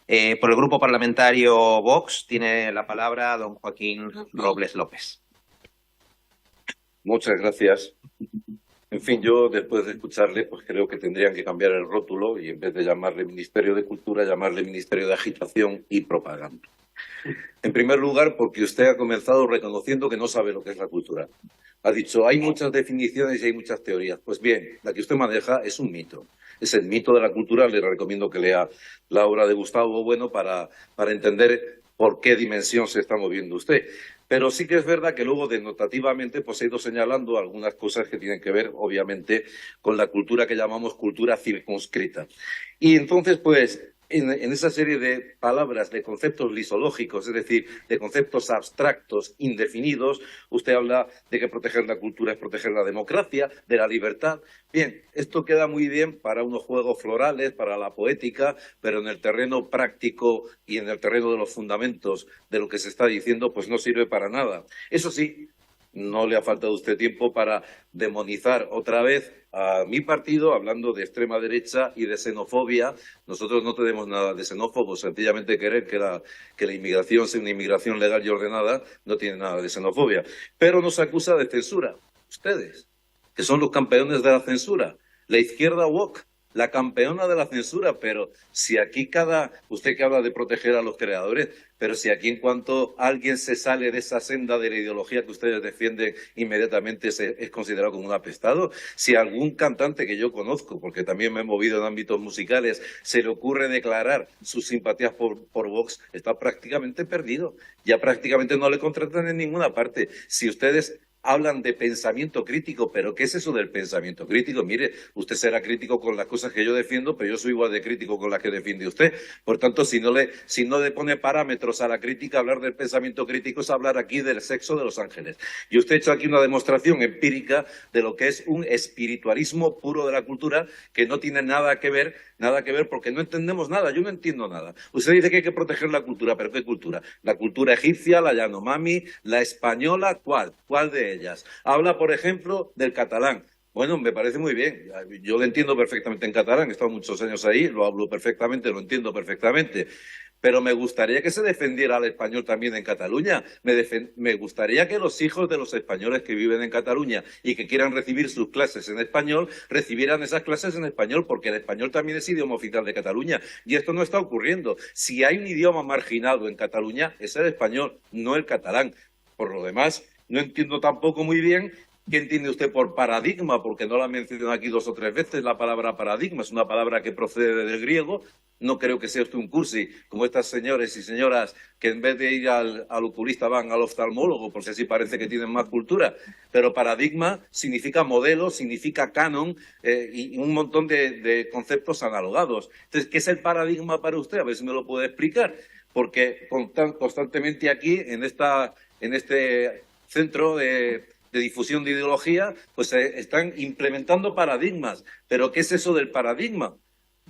Por el grupo parlamentario Vox tiene la palabra don Joaquín Robles López. Muchas gracias. En fin, yo después de escucharle, pues creo que tendrían que cambiar el rótulo y en vez de llamarle Ministerio de Cultura, llamarle Ministerio de Agitación y Propaganda. En primer lugar, porque usted ha comenzado reconociendo que no sabe lo que es la cultura. Ha dicho, hay muchas definiciones y hay muchas teorías. Pues bien, la que usted maneja es un mito. Es el mito de la cultura. Le recomiendo que lea la obra de Gustavo Bueno para entender por qué dimensión se está moviendo usted. Pero sí que es verdad que luego denotativamente pues he ido señalando algunas cosas que tienen que ver, obviamente, con la cultura que llamamos cultura circunscrita. Y entonces, pues, en esa serie de palabras, de conceptos lisológicos, es decir, de conceptos abstractos, indefinidos, usted habla de que proteger la cultura es proteger la democracia, de la libertad. Bien, esto queda muy bien para unos juegos florales, para la poética, pero en el terreno práctico y en el terreno de los fundamentos de lo que se está diciendo, pues no sirve para nada. Eso sí, no le ha faltado a usted tiempo para demonizar otra vez a mi partido, hablando de extrema derecha y de xenofobia. Nosotros no tenemos nada de xenófobos, sencillamente querer que la inmigración sea una inmigración legal y ordenada no tiene nada de xenofobia. Pero nos acusa de censura, ustedes, que son los campeones de la censura, la izquierda woke, la campeona de la censura, pero si aquí usted que habla de proteger a los creadores, pero si aquí en cuanto alguien se sale de esa senda de la ideología que ustedes defienden, inmediatamente es considerado como un apestado, si a algún cantante que yo conozco, porque también me he movido en ámbitos musicales, se le ocurre declarar sus simpatías por Vox, está prácticamente perdido, ya prácticamente no le contratan en ninguna parte. Si ustedes hablan de pensamiento crítico, pero ¿qué es eso del pensamiento crítico? Mire, usted será crítico con las cosas que yo defiendo, pero yo soy igual de crítico con las que defiende usted. Por tanto, si no le pone parámetros a la crítica, hablar del pensamiento crítico es hablar aquí del sexo de los ángeles. Y usted ha hecho aquí una demostración empírica de lo que es un espiritualismo puro de la cultura que no tiene nada que ver porque no entendemos nada, yo no entiendo nada. Usted dice que hay que proteger la cultura, pero ¿qué cultura? ¿La cultura egipcia, la Yanomami, la española? ¿Cuál? ¿Cuál de ellas? Habla, por ejemplo, del catalán. Bueno, me parece muy bien. Yo lo entiendo perfectamente en catalán, he estado muchos años ahí, lo hablo perfectamente, lo entiendo perfectamente. Pero me gustaría que se defendiera al español también en Cataluña. Me gustaría que los hijos de los españoles que viven en Cataluña y que quieran recibir sus clases en español, recibieran esas clases en español, porque el español también es idioma oficial de Cataluña. Y esto no está ocurriendo. Si hay un idioma marginado en Cataluña, es el español, no el catalán. Por lo demás, no entiendo tampoco muy bien qué entiende usted por paradigma, porque no la mencionado aquí 2 o 3 veces la palabra paradigma. Es una palabra que procede del griego. No creo que sea usted un cursi como estas señores y señoras que en vez de ir al oculista van al oftalmólogo, porque así parece que tienen más cultura. Pero paradigma significa modelo, significa canon y un montón de conceptos analogados. Entonces, ¿qué es el paradigma para usted? A ver si me lo puede explicar. Porque constantemente aquí, en este centro de difusión de ideología, pues están implementando paradigmas. ¿Pero qué es eso del paradigma?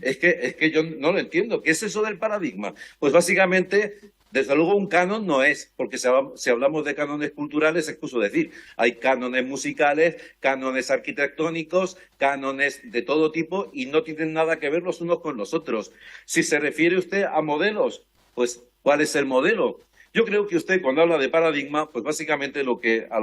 Es que yo no lo entiendo. ¿Qué es eso del paradigma? Pues básicamente, desde luego un canon no es, porque si hablamos de cánones culturales, excuso decir, hay cánones musicales, cánones arquitectónicos, cánones de todo tipo y no tienen nada que ver los unos con los otros. Si se refiere usted a modelos, pues ¿cuál es el modelo? Yo creo que usted cuando habla de paradigma, pues básicamente a lo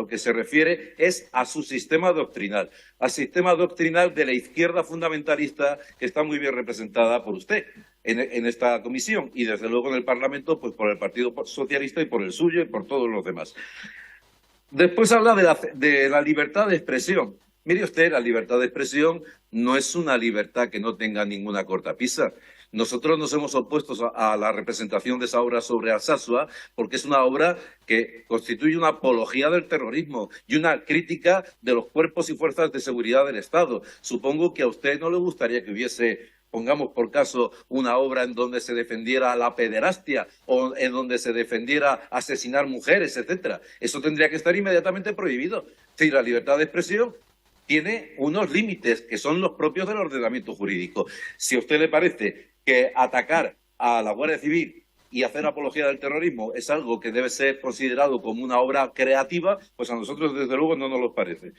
que se refiere es a su sistema doctrinal, al sistema doctrinal de la izquierda fundamentalista que está muy bien representada por usted en esta comisión y desde luego en el Parlamento, pues por el Partido Socialista y por el suyo y por todos los demás. Después habla de la libertad de expresión. Mire usted, la libertad de expresión no es una libertad que no tenga ninguna cortapisa. Nosotros nos hemos opuesto a la representación de esa obra sobre Alsasua porque es una obra que constituye una apología del terrorismo y una crítica de los cuerpos y fuerzas de seguridad del Estado. Supongo que a usted no le gustaría que hubiese, pongamos por caso, una obra en donde se defendiera la pederastia o en donde se defendiera asesinar mujeres, etcétera. Eso tendría que estar inmediatamente prohibido. Es decir, la libertad de expresión tiene unos límites que son los propios del ordenamiento jurídico. Si a usted le parece que atacar a la Guardia Civil y hacer apología del terrorismo es algo que debe ser considerado como una obra creativa, pues a nosotros desde luego no nos lo parece.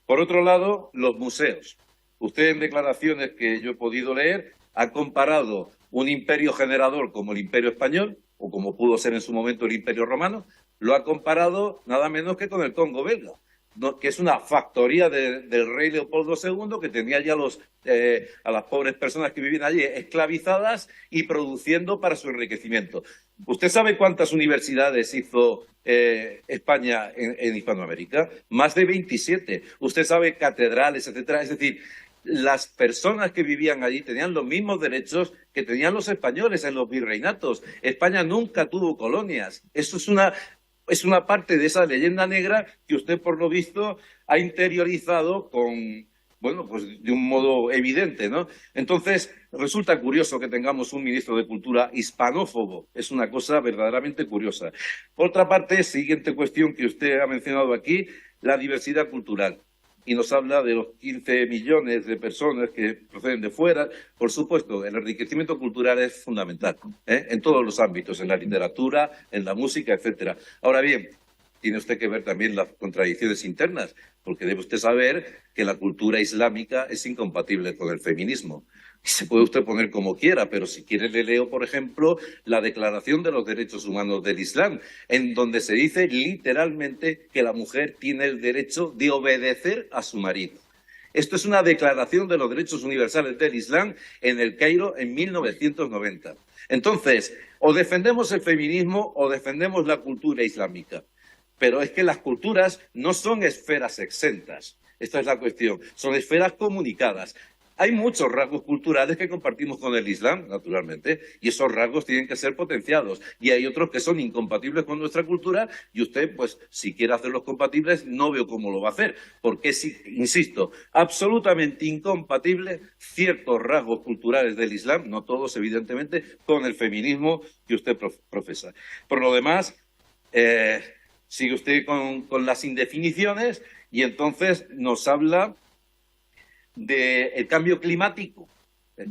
Por otro lado, los museos. Usted en declaraciones que yo he podido leer ha comparado un imperio generador como el Imperio Español, o como pudo ser en su momento el Imperio Romano, lo ha comparado nada menos que con el Congo belga, ¿no? Que es una factoría del rey Leopoldo II, que tenía ya a las pobres personas que vivían allí esclavizadas y produciendo para su enriquecimiento. ¿Usted sabe cuántas universidades hizo España en Hispanoamérica? Más de 27. Usted sabe catedrales, etcétera. Es decir, las personas que vivían allí tenían los mismos derechos que tenían los españoles en los virreinatos. España nunca tuvo colonias. Eso es una parte de esa leyenda negra que usted, por lo visto, ha interiorizado bueno, pues de un modo evidente, ¿no? Entonces, resulta curioso que tengamos un ministro de Cultura hispanófobo. Es una cosa verdaderamente curiosa. Por otra parte, siguiente cuestión que usted ha mencionado aquí, la diversidad cultural. Y nos habla de los 15 millones de personas que proceden de fuera. Por supuesto, el enriquecimiento cultural es fundamental, en todos los ámbitos, en la literatura, en la música, etcétera. Ahora bien, tiene usted que ver también las contradicciones internas, porque debe usted saber que la cultura islámica es incompatible con el feminismo. Se puede usted poner como quiera, pero si quiere le leo, por ejemplo, la Declaración de los Derechos Humanos del Islam, en donde se dice literalmente que la mujer tiene el derecho de obedecer a su marido. Esto es una Declaración de los Derechos Universales del Islam en el Cairo en 1990. Entonces, o defendemos el feminismo o defendemos la cultura islámica. Pero es que las culturas no son esferas exentas. Esta es la cuestión. Son esferas comunicadas. Hay muchos rasgos culturales que compartimos con el Islam, naturalmente, y esos rasgos tienen que ser potenciados. Y hay otros que son incompatibles con nuestra cultura y usted, pues, si quiere hacerlos compatibles, no veo cómo lo va a hacer. Porque es, insisto, absolutamente incompatible ciertos rasgos culturales del Islam, no todos, evidentemente, con el feminismo que usted profesa. Por lo demás, sigue usted con las indefiniciones y entonces nos habla del cambio climático.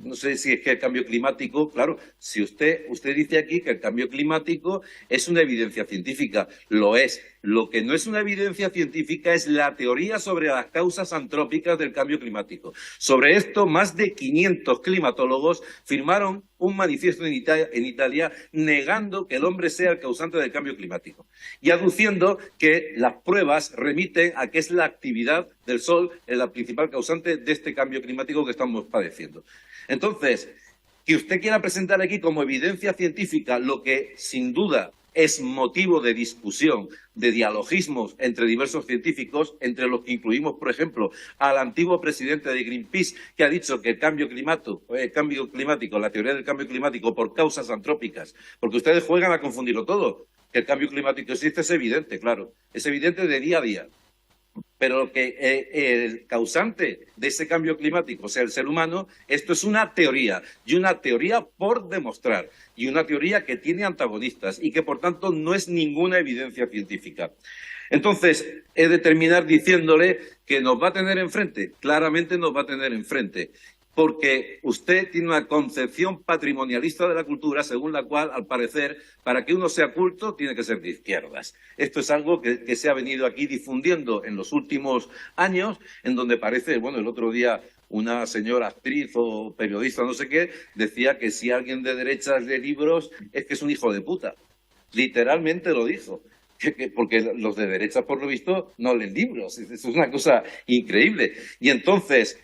No sé si es que el cambio climático, claro, si usted dice aquí que el cambio climático es una evidencia científica, lo es. Lo que no es una evidencia científica es la teoría sobre las causas antrópicas del cambio climático. Sobre esto, más de 500 climatólogos firmaron un manifiesto en Italia negando que el hombre sea el causante del cambio climático y aduciendo que las pruebas remiten a que es la actividad del Sol la principal causante de este cambio climático que estamos padeciendo. Entonces, que usted quiera presentar aquí como evidencia científica lo que, sin duda, es motivo de discusión, de dialogismos entre diversos científicos, entre los que incluimos, por ejemplo, al antiguo presidente de Greenpeace, que ha dicho que el cambio climático, la teoría del cambio climático por causas antrópicas, porque ustedes juegan a confundirlo todo. Que el cambio climático existe es evidente, claro, es evidente de día a día. Pero que el causante de ese cambio climático sea el ser humano, esto es una teoría, y una teoría por demostrar, y una teoría que tiene antagonistas y que, por tanto, no es ninguna evidencia científica. Entonces, he de terminar diciéndole que nos va a tener enfrente, claramente nos va a tener enfrente, porque usted tiene una concepción patrimonialista de la cultura según la cual, al parecer, para que uno sea culto, tiene que ser de izquierdas. Esto es algo que se ha venido aquí difundiendo en los últimos años, en donde parece, bueno, el otro día una señora actriz o periodista, no sé qué, decía que si alguien de derechas lee libros es que es un hijo de puta. Literalmente lo dijo. Porque los de derechas, por lo visto, no leen libros. Es una cosa increíble. Y entonces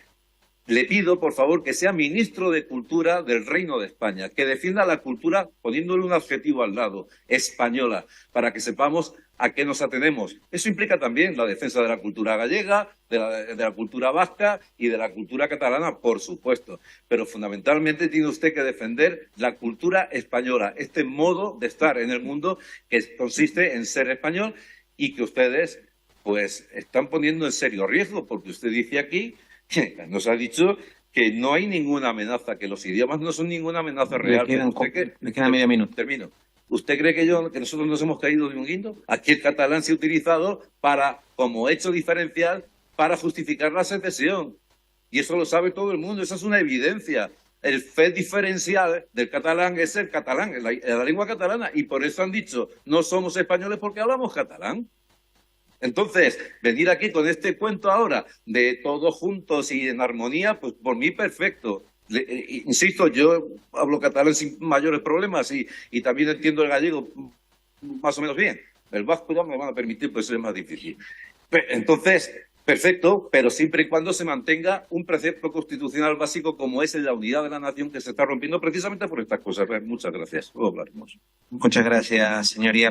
le pido, por favor, que sea ministro de Cultura del Reino de España, que defienda la cultura poniéndole un adjetivo al lado, española, para que sepamos a qué nos atenemos. Eso implica también la defensa de la cultura gallega, de la cultura vasca y de la cultura catalana, por supuesto. Pero fundamentalmente tiene usted que defender la cultura española, este modo de estar en el mundo que consiste en ser español y que ustedes pues están poniendo en serio riesgo, porque usted dice aquí, nos ha dicho que no hay ninguna amenaza, que los idiomas no son ninguna amenaza real. Me queda medio minuto. Termino. ¿Usted cree que nosotros nos hemos caído de un guindo? Aquí el catalán se ha utilizado como hecho diferencial para justificar la secesión. Y eso lo sabe todo el mundo, esa es una evidencia. El fet diferencial del catalán es el catalán, la lengua catalana. Y por eso han dicho, no somos españoles porque hablamos catalán. Entonces, venir aquí con este cuento ahora de todos juntos y en armonía, pues por mí perfecto. insisto, yo hablo catalán sin mayores problemas y también entiendo el gallego más o menos bien. El vasco ya me van a permitir, pues es más difícil. Entonces, perfecto, pero siempre y cuando se mantenga un precepto constitucional básico como es el de la unidad de la nación, que se está rompiendo precisamente por estas cosas. Muchas gracias. Luego hablaremos. Muchas gracias, señoría.